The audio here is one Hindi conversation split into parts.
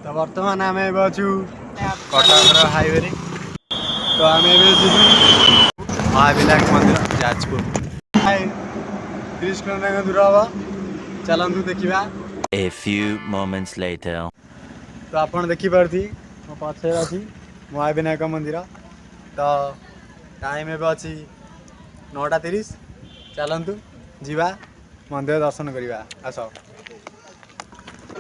तो बर्तमान आम अच्छु कटक हाईवे रे तो आम महाविनायक मंदिर जाजपुर 30 किलोमीटर दूर हम चलतु देखा। A few moments later. तो आप देखिपी मो पचे अच्छी महाविनायक मंदिर तो टाइम एवं अच्छी 9:30 चलतु जीवा मंदिर दर्शन करवा आस।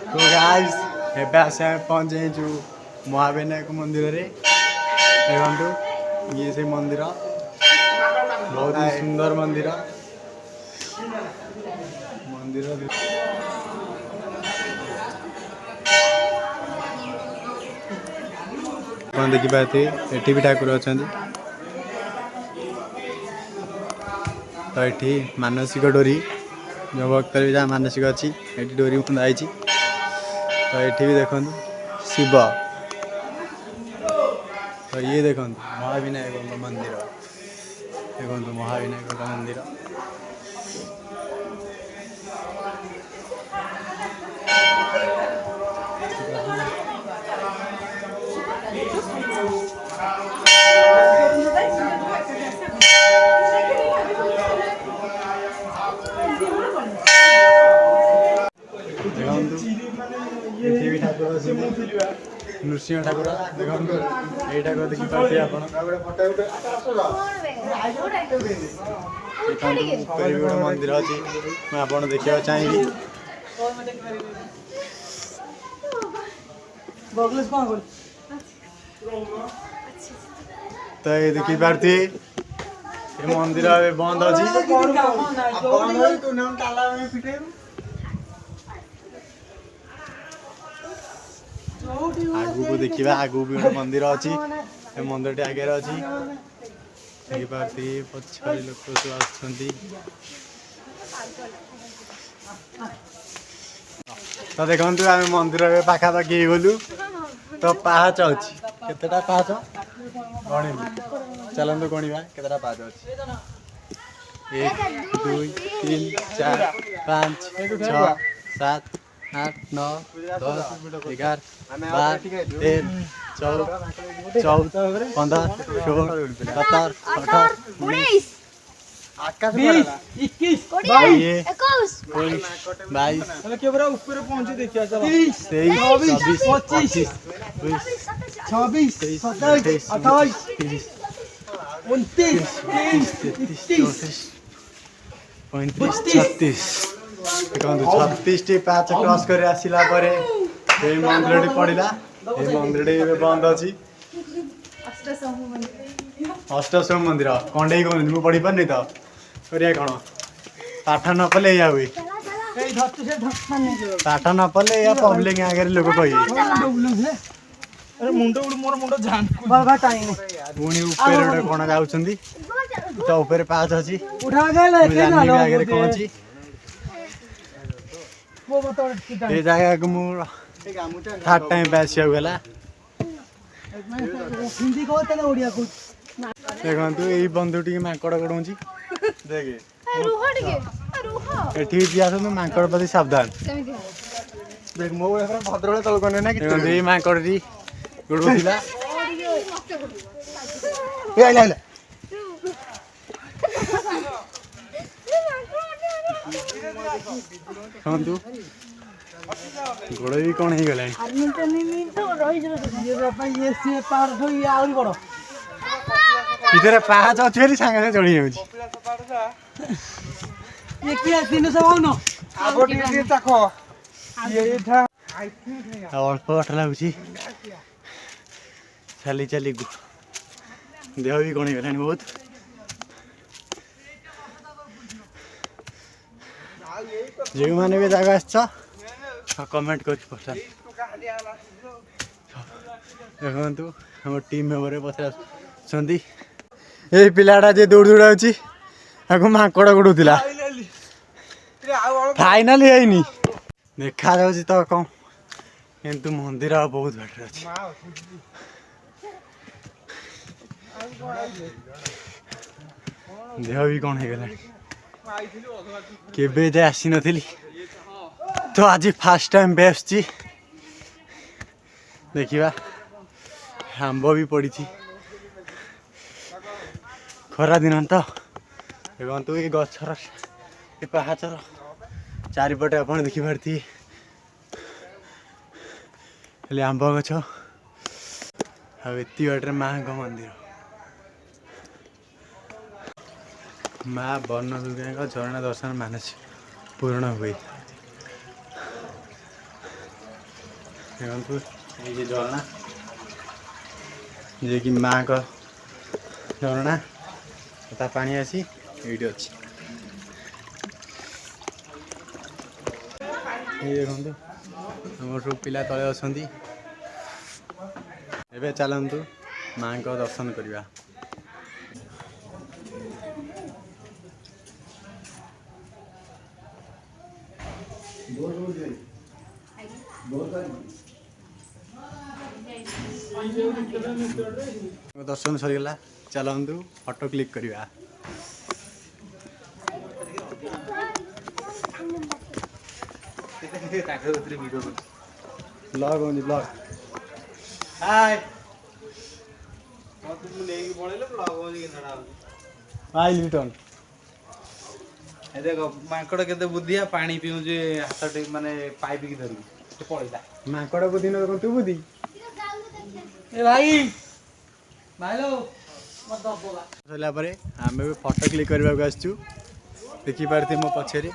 तो गाइस एबे आसे पहुंच जाइछु महाविनायक मंदिर रे देखंतु ये से मंदिर बहुत ही सुंदर मंदिर कौन देखि पाते एठी भी ठाकुर अछंती तो एठी मानसिक डोरी जो भक्त भी जहाँ मानसिक अच्छी एठी डोरी बंधा है तो एठी भी देखो शिव तो ये देखो महाविनायक मंदिर देखो महाविनायक मंदिर नृसिंह ठाकुर देखो ये ठाकुर देखिए आप मंदिर अच्छी मुझे देखा चाहिए तो ये देखी पार्थी मंदिर बंद अच्छी आगू को देखा आगू भी गोटे मंदिर अच्छी मंदिर आगे अच्छी पछाड़ लोक सब आसुँच तो देखु आम मंदिर पाखापाखि गलु तो पाहाच अच्छी केतेटा पाहाच गणिबू चलतु गणिबा केतेटा पाहाच अच्छी 1 2 3 4 5 6 7 8 9 10 11 12 13 14 15 16 17 18 19 20 21 22 23 36 टी पाँच क्रॉस कर आसला मंदिर पड़ा ये मंदिर बंद अच्छी अष्टशम मंदिर कंडे कहते मुझे पढ़ी पारनी तो करिया कौन पाठ न पले या हुए पाठ न पले या पब्लिक आगे लोक कहे पुणी ऊपर कौन जाऊँगी तो ऊपर पाँच अच्छी आगे कौन अच्छी ये जगह को मुझे थर्ड टाइम पे आसला देखु ये बंधु टी माकड़ गोड़ देखे माकड़ प्रति सावधान देख मो भद्र तल कने ना कि माकड़ टी गोड़ा गोड़ भी कौन हो गला इधर पाहाच अच्छी सांगे चढ़ी अल्प बाट लगुच चली चली देह भी कौन गला बहुत जो मैंने भी जगह आस कमेंट कर देखु हम टीम मेम्बर पचार ये पिलाटा जे दौड़ दौड़ा माकड़ गोड़ूला फाइनाल है देखा जाऊँ तो कौन किंतु मंदिर बहुत बाटर अच्छी देह भी कौन हो गला केबे जे आसी नथिली तो आज फास्ट टाइम पे आसची देखा आंब भी पड़ी खरा दिन तो देखु ये गचर ये पहाचर चारिपटे आप देखिपारे हेले आंब गछ आती बाटे माँ मंदिर माँ बन दुर्गा झरणा दर्शन मानस पूर्ण हुए देखु ये झरणा जे कि माँ का झरणा ता पानी आसी ये अच्छी ये देखो आम सब पिला तले अच्छा एवं चलतु माँ को दर्शन करवा दर्शन सरीगला चलतु फोटो क्लिक करवा ब्लॉग होनी ब्लॉग हाय आई रिटर्न ए देखो मांकड़ केते बुद्धिया पानी पिउ जे हाथ माने पाइप की धरि तो पळैला मांकड़ बुद्धि न तू बुद्धि ए भाई भाईलो मत दबोगा सला परे हमें भी फोटो क्लिक करबा को आछू देखि पारती मो पछरे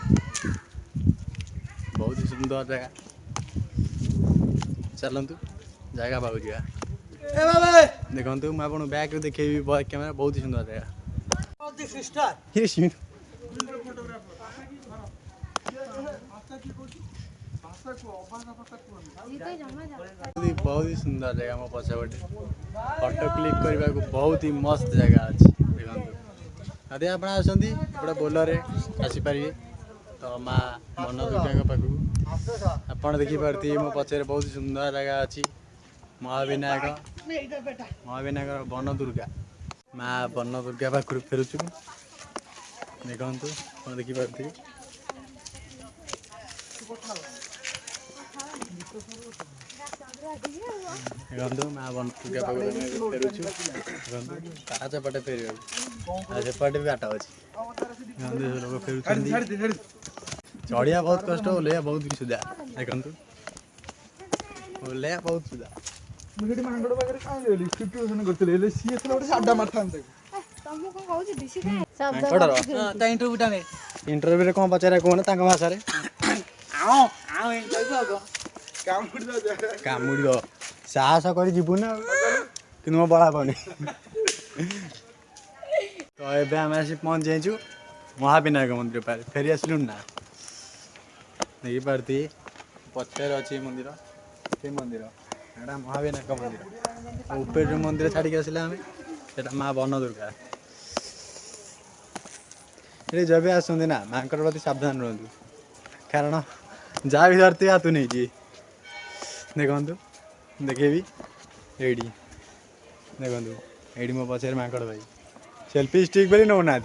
बहुत ही सुंदर जगह चलतु जगह पाऊ जा ए बाबा देखु मैं आपको बैक देखेबी बैक कैमरा बहुत ही सुंदर जगह दी सिस्टर ये सीन बहुत ही सुंदर जगह मो पछपटे फोटो क्लिक करने को बहुत ही मस्त जगह अच्छी देखो यदि आप गोटे बोलर आसीपारे तो माँ मन दुर्गा पाखक आप देखिपारे मो पचर बहुत सुंदर जगह अच्छी महाविनायक महाविनायक वन दुर्गा माँ वन दुर्गा पाखु फेरुचु देखु आप देखिपारे देखो माँ वन दुर्गा पाखु फेरुचु पाँच पटे फेर सेपटे भी आट अच्छी लोग फेर चढ़िया बहुत कष्ट ओल्लैया बहुत भी सुधा देखु ओल्लैया बहुत सुधा मुझे मांगड़ पाखरे का लेली सिचुएशन करतले ले सी एथले ओटे साडा मारथान तमु को कहू छी दिसी दे ता इंटरव्यू टाने इंटरव्यू रे कौन पचारे कौन तांक भाषा रे आओ आओ इंटरव्यू आगो कामुड़ी दो साहस कर जीवु ना कि मो बड़ा पानी तो एबे आम आसी पहुँच जाइछु महाविनायक मंदिर पारे फेरी आसलु ना देखिपारती पचर अच्छी मंदिर से मंदिर एटा महाविनायक मंदिर ऊपर जो मंदिर छाड़ी आसला आम एटा माँ वन दुर्गा ये जब आसती ना माँ प्रति सावधान रुहतु कारण जहाँ भी धरती हाथ नहीं जी देखु देखेबी ये देखु ये मो पचर माकड़ भाई सेल्फी स्टिक बोली नौना